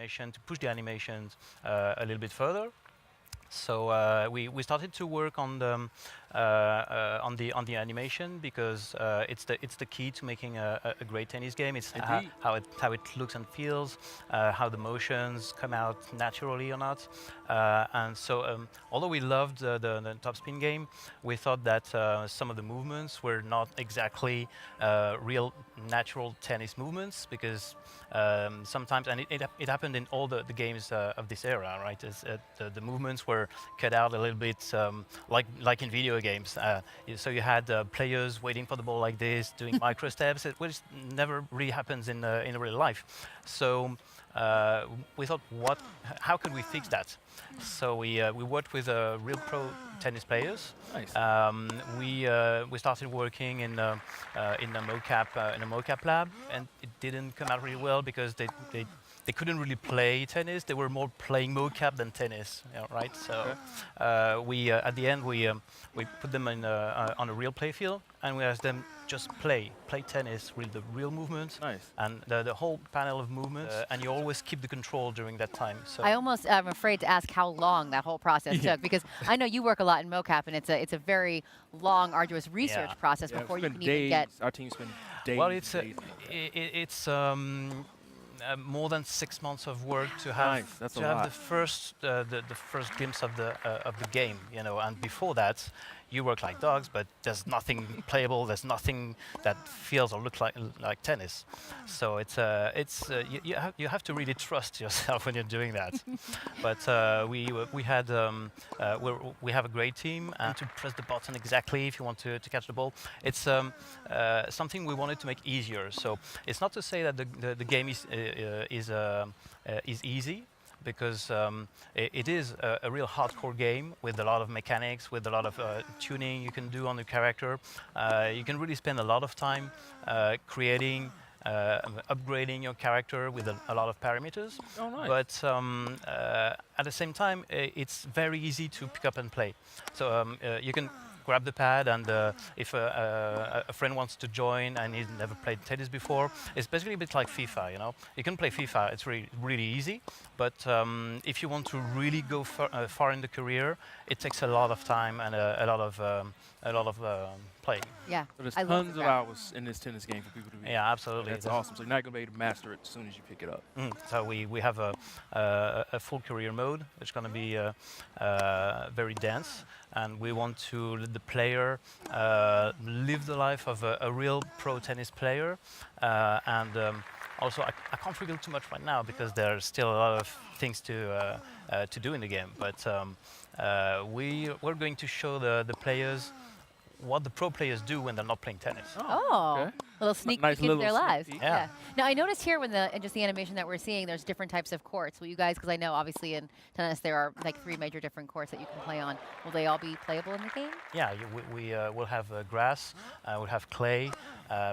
animation, to push the animations a little bit further. So we started to work on the animation because it's the key to making a great tennis game. It's how it looks and feels, how the motions come out naturally or not. And so although we loved the top spin game, we thought that some of the movements were not exactly real natural tennis movements because sometimes, and it happened in all the games of this era, right? The movements were cut out a little bit, like in video games. So you had players waiting for the ball like this, doing micro steps, which never really happens in real life. So we thought, how could we fix that? So we worked with real pro tennis players. Nice. We started working in a mocap lab, and it didn't come out really well because they couldn't really play tennis. They were more playing mocap than tennis, right? So we at the end we put them in on a real play field, and we asked them just play tennis with the real movements. Nice. And the whole panel of movements, and you always keep the control during that time. So I almost am afraid to ask how long that whole process took, because I know you work a lot in mocap, and it's a very long, arduous research process before you can even get. Our team spent days. Well, it's more than 6 months of work to have the first glimpse of the game, and before that you work like dogs, but there's nothing playable, there's nothing that feels or looks like tennis. So you have to really trust yourself when you're doing that. But we have a great team, and to press the button exactly if you want to catch the ball, it's something we wanted to make easier. So it's not to say that the game is easy, because it is a real hardcore game with a lot of mechanics, with a lot of tuning you can do on the character. You can really spend a lot of time creating, upgrading your character with a lot of parameters. Oh, nice. But at the same time, it's very easy to pick up and play. So you can grab the pad, and if a friend wants to join and he's never played tennis before, it's basically a bit like FIFA. You can play FIFA; it's really easy. But if you want to really go far in the career, it takes a lot of time and a lot of playing. Yeah, so there's tons of hours in this tennis game for people to be. Yeah, absolutely. That's awesome. So you're not gonna be able to master it as soon as you pick it up. So we have a full career mode, which is going to be very dense, and we want to let the player live the life of a real pro tennis player. Also, I can't reveal too much right now because there's still a lot of things to do in the game. But we're going to show the players what the pro players do when they're not playing tennis. Oh, okay. A little sneak Nice peek into their little lives. sneak peek. Yeah. Now I noticed here when just the animation that we're seeing, there's different types of courts. Will you guys, because I know obviously in tennis there are like 3 major different courts that you can play on. Will they all be playable in the game? Yeah, we will have grass, we'll have clay,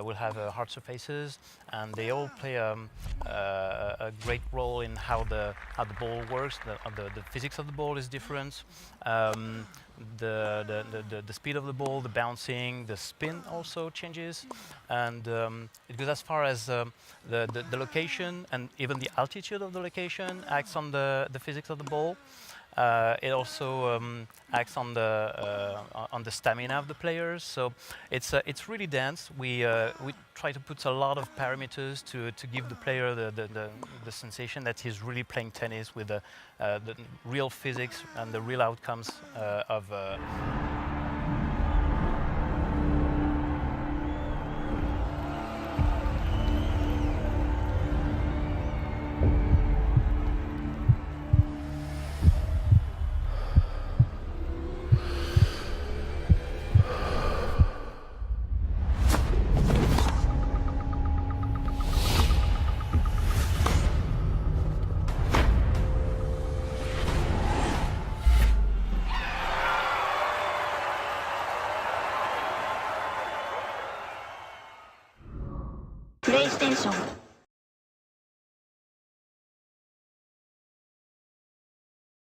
we'll have hard surfaces, and they all play a great role in how the ball works. The physics of the ball is different. The speed of the ball, the bouncing, the spin also changes, and it goes as far as the location, and even the altitude of the location acts on the physics of the ball. It also acts on the stamina of the players. So it's really dense. We try to put a lot of parameters to give the player the sensation that he's really playing tennis with the real physics and the real outcomes of. PlayStation